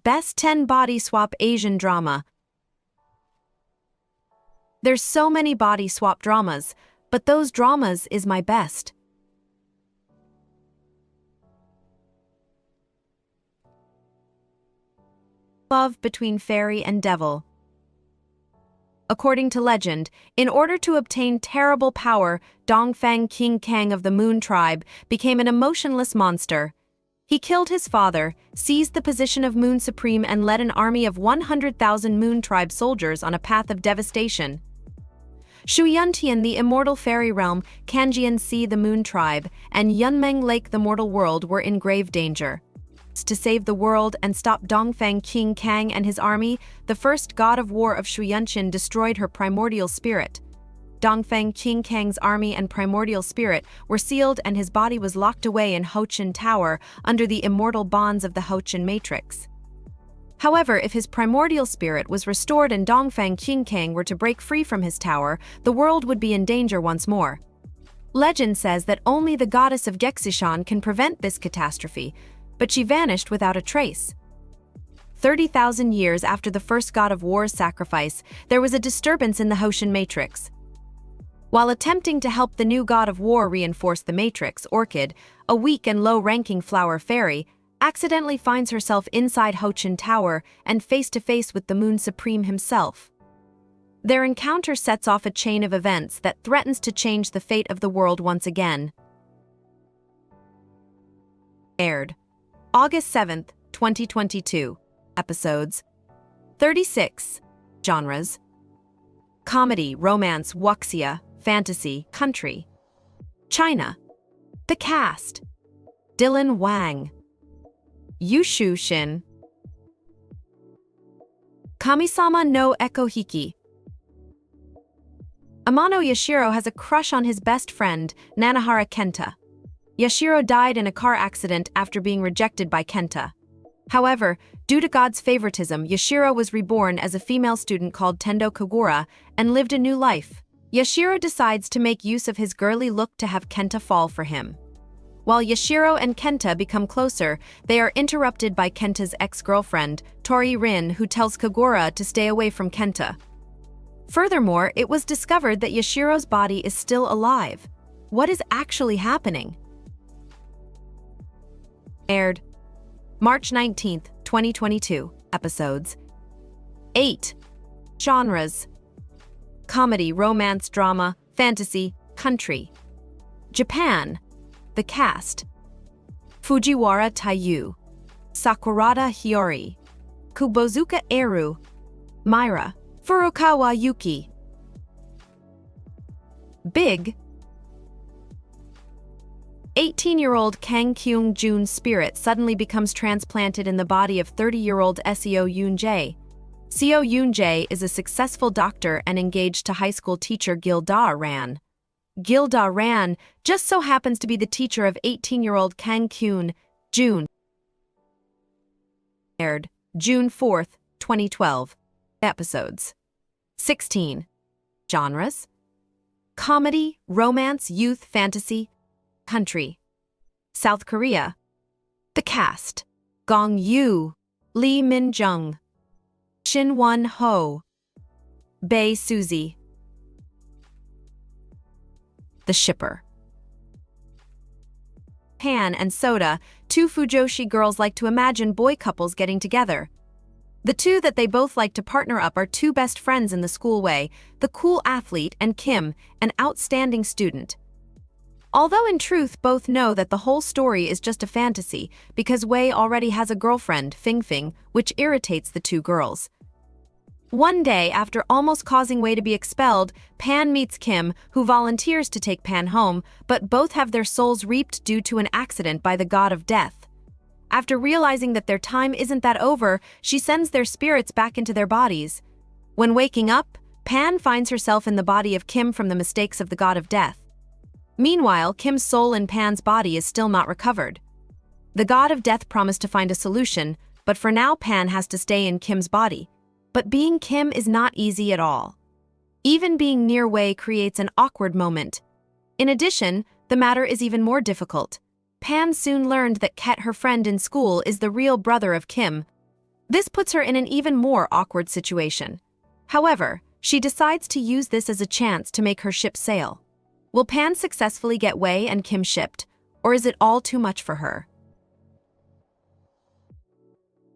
Best 10 Body Swap Asian Drama. There's so many body swap dramas, but those dramas is my best. Love between fairy and devil. According to legend, in order to obtain terrible power, Dongfang King Kang of the Moon Tribe became an emotionless monster. He killed his father, seized the position of Moon Supreme and led an army of 100,000 Moon Tribe soldiers on a path of devastation. Shuyuntian, the immortal fairy realm, Kanjian Sea, the Moon Tribe, and Yunmeng Lake, the mortal world, were in grave danger. To save the world and stop Dongfang King Kang and his army, the first god of war of Shuyuntian destroyed her primordial spirit. Dongfang King Kang's army and primordial spirit were sealed and his body was locked away in Hochen Tower under the immortal bonds of the Hochen Matrix. However, if his primordial spirit was restored and Dongfang King Kang were to break free from his tower, the world would be in danger once more. Legend says that only the goddess of Gexishan can prevent this catastrophe, but she vanished without a trace. 30,000 years after the first god of war's sacrifice, there was a disturbance in the Hochen Matrix. While attempting to help the new god of war reinforce the Matrix, Orchid, a weak and low-ranking flower fairy, accidentally finds herself inside Hochen Tower and face-to-face with the Moon Supreme himself. Their encounter sets off a chain of events that threatens to change the fate of the world once again. Aired August 7, 2022. Episodes 36. Genres: comedy, romance, wuxia, fantasy, country. China. The cast: Dylan Wang, Yushu Shin, Kamisama no Ekohiiki. Amano Yashiro has a crush on his best friend, Nanahara Kenta. Yashiro died in a car accident after being rejected by Kenta. However, due to God's favoritism, Yashiro was reborn as a female student called Tendo Kogura and lived a new life. Yashiro decides to make use of his girly look to have Kenta fall for him. While Yashiro and Kenta become closer, they are interrupted by Kenta's ex-girlfriend, Tori Rin, who tells Kogura to stay away from Kenta. Furthermore, it was discovered that Yashiro's body is still alive. What is actually happening? Aired March 19, 2022. Episodes 8. Genres: comedy, romance, drama, fantasy, country. Japan. The cast: Fujiwara Taiyu, Sakurada Hiyori, Kubozuka Eru, Myra, Furukawa Yuki. Big. 18-year-old Kang Kyung-jun's spirit suddenly becomes transplanted in the body of 30-year-old Seo Yoon-jae. Seo Yoon-jae is a successful doctor and engaged to high school teacher Gilda Ran. Gilda Ran just so happens to be the teacher of 18-year-old Kang Kyung-jun. Aired June 4, 2012. Episodes 16. Genres: comedy, romance, youth, fantasy, country. South Korea. The cast: Gong Yoo, Lee Min Jung, Shin Won Ho, Bae Suzy. The shipper. Pan and Soda, two Fujoshi girls like to imagine boy couples getting together. The two that they both like to partner up are two best friends in the school: Wei, the cool athlete, and Kim, an outstanding student. Although in truth both know that the whole story is just a fantasy because Wei already has a girlfriend, Fingfing, which irritates the two girls. One day, after almost causing Wei to be expelled, Pan meets Kim, who volunteers to take Pan home, but both have their souls reaped due to an accident by the god of death. After realizing that their time isn't that over, she sends their spirits back into their bodies. When waking up, Pan finds herself in the body of Kim from the mistakes of the god of death. Meanwhile, Kim's soul in Pan's body is still not recovered. The god of death promised to find a solution, but for now Pan has to stay in Kim's body. But being Kim is not easy at all. Even being near Wei creates an awkward moment. In addition, the matter is even more difficult. Pan soon learned that Ket, her friend in school, is the real brother of Kim. This puts her in an even more awkward situation. However, she decides to use this as a chance to make her ship sail. Will Pan successfully get Wei and Kim shipped, or is it all too much for her?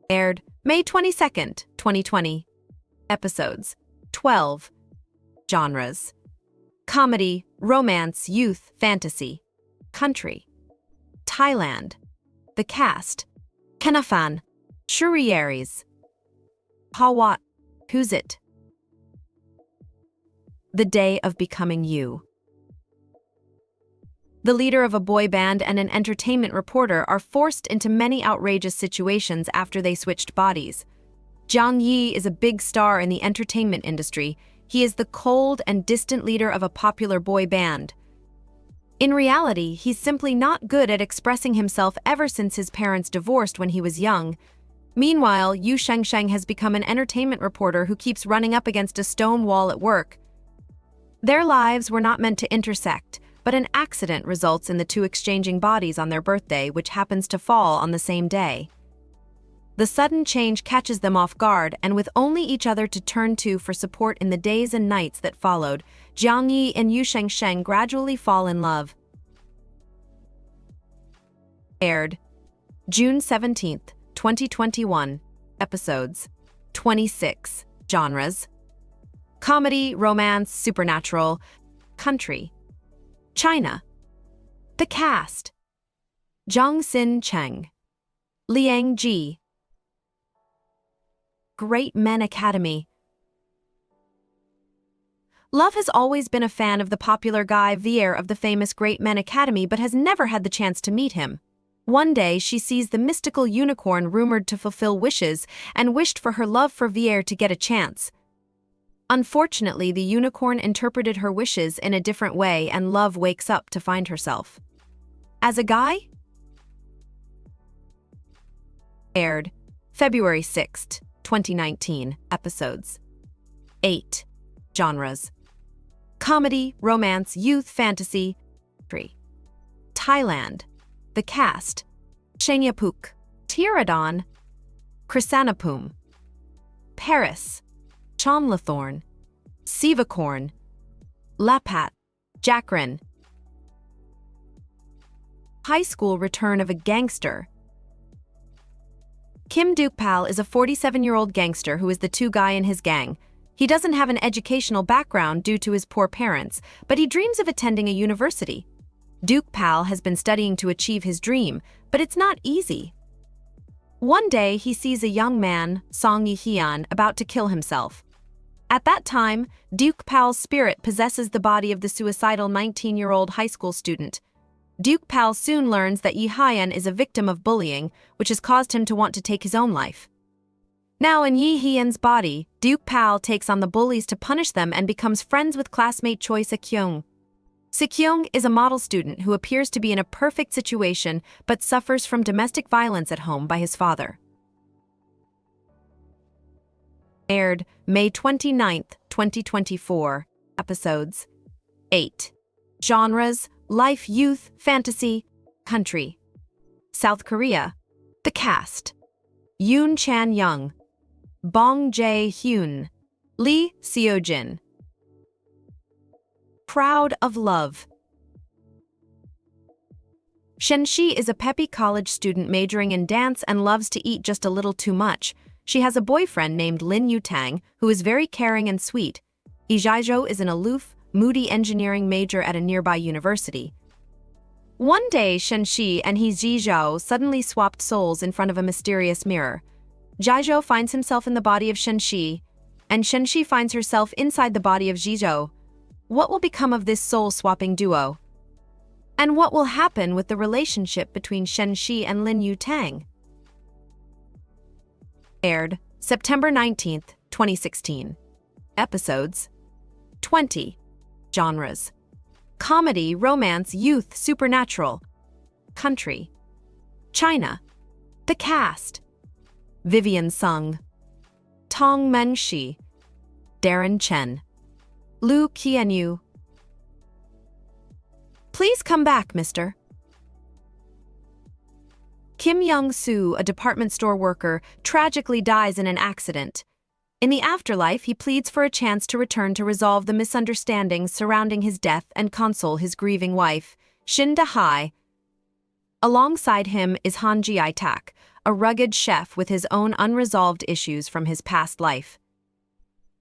Aired May 22nd, 2020. Episodes 12. Genres: comedy, romance, youth, fantasy. Country: Thailand. The cast: Kenafan, Shurieris. Hawat, Who's It? The Day of Becoming You. The leader of a boy band and an entertainment reporter are forced into many outrageous situations after they switched bodies. Jiang Yi is a big star in the entertainment industry. He is the cold and distant leader of a popular boy band. In reality, he's simply not good at expressing himself ever since his parents divorced when he was young. Meanwhile, Yu Shengsheng has become an entertainment reporter who keeps running up against a stone wall at work. Their lives were not meant to intersect, but an accident results in the two exchanging bodies on their birthday, which happens to fall on the same day. The sudden change catches them off guard, and with only each other to turn to for support in the days and nights that followed, Jiang Yi and Yu Shengsheng gradually fall in love. Aired June 17th, 2021. Episodes 26. Genres: comedy, romance, supernatural. Country: China. The cast: Zhang Xin Cheng, Liang Ji. Great Men Academy. Love has always been a fan of the popular Guy Vier of the famous Great Men Academy, but has never had the chance to meet him. One day, she sees the mystical unicorn rumored to fulfill wishes and wished for her love for Vier to get a chance. Unfortunately, the unicorn interpreted her wishes in a different way, and Love wakes up to find herself as a guy. Aired February 6th, 2019. Episodes 8. Genres: comedy, romance, youth, fantasy. 3. Thailand. The cast: Shenyapuk, Tiradon, Krisanapum. Paris: Chomlathorn, Sivakorn, Lapat, Jakrin. High school return of a gangster. Kim Dukpal is a 47-year-old gangster who is the two guy in his gang. He doesn't have an educational background due to his poor parents, but he dreams of attending a university. Dukpal has been studying to achieve his dream, but it's not easy. One day, he sees a young man, Song Yihian, about to kill himself. At that time, Dukpal's spirit possesses the body of the suicidal 19-year-old high school student. Dukpal soon learns that Yihian is a victim of bullying, which has caused him to want to take his own life. Now in Yihian's body, Dukpal takes on the bullies to punish them and becomes friends with classmate Choi Sekyung. Sekyung is a model student who appears to be in a perfect situation but suffers from domestic violence at home by his father. Aired May 29th, 2024. Episodes 8. Genres: life, youth, fantasy. Country: South Korea. The cast: Yoon Chan-young, Bong Jae-hyun, Lee Seo-jin. Proud of Love. Shenxi is a peppy college student majoring in dance and loves to eat just a little too much. She has a boyfriend named Lin Yutang, who is very caring and sweet. Ijaijo is an aloof, moody engineering major at a nearby university. One day, Shenxi and Jizhou suddenly swapped souls in front of a mysterious mirror. Jizhou finds himself in the body of Shenxi, and Shenxi finds herself inside the body of Jizhou. What will become of this soul-swapping duo? And what will happen with the relationship between Shenxi and Lin Yutang? Aired September 19th, 2016. Episodes 20. Genres: comedy, romance, youth, supernatural. Country: China. The cast: Vivian Sung, Tong Mengshi, Darren Chen, Lu Qianyu. Please come back, mister. Kim Young-soo, a department store worker, tragically dies in an accident. In the afterlife, he pleads for a chance to return to resolve the misunderstandings surrounding his death and console his grieving wife, Shin Da-hae. Alongside him is Han Ji-tak, a rugged chef with his own unresolved issues from his past life.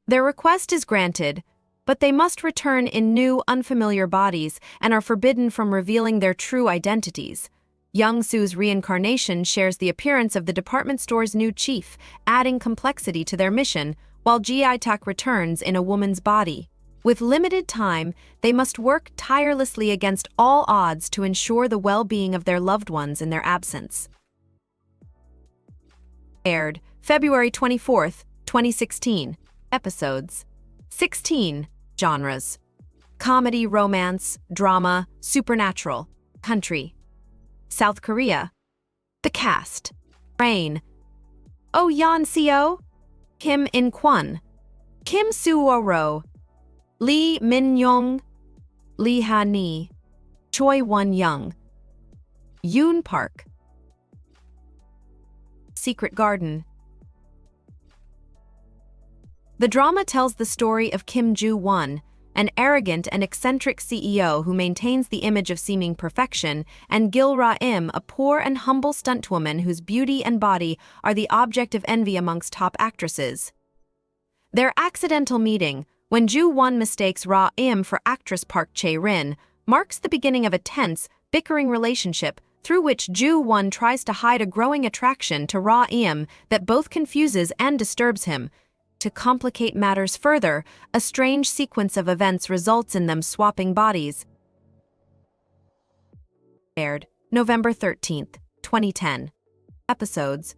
Their request is granted, but they must return in new, unfamiliar bodies and are forbidden from revealing their true identities. Young-soo's reincarnation shares the appearance of the department store's new chief, adding complexity to their mission, while Ji-tak returns in a woman's body. With limited time, they must work tirelessly against all odds to ensure the well-being of their loved ones in their absence. Aired February 24, 2016. Episodes 16. Genres: comedy, romance, drama, supernatural. Country: South Korea. The cast: Rain, Oh Yeon-seo, Kim In-kwon, Kim Soo-ro, Lee Min-young, Lee Ha-ni, Choi Won-young, Yoon Park. Secret Garden. The drama tells the story of Kim Joo-won, an arrogant and eccentric CEO who maintains the image of seeming perfection, and Gil Ra-im, a poor and humble stuntwoman whose beauty and body are the object of envy amongst top actresses. Their accidental meeting, when Joo-won mistakes Ra-im for actress Park Chae-rin, marks the beginning of a tense, bickering relationship through which Joo-won tries to hide a growing attraction to Ra-im that both confuses and disturbs him. To complicate matters further, a strange sequence of events results in them swapping bodies. Aired November 13, 2010. Episodes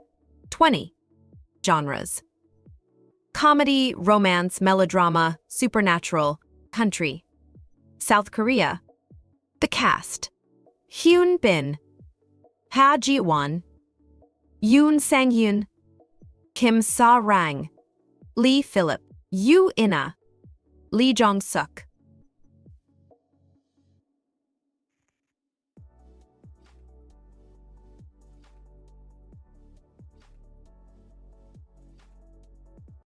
20. Genres: comedy, romance, melodrama, supernatural. Country: South Korea. The cast: Hyun Bin, Ha Ji-won, Yoon Sang-yoon, Kim Sa-rang, Lee Philip, Yoo In-ah, Lee Jong-suk.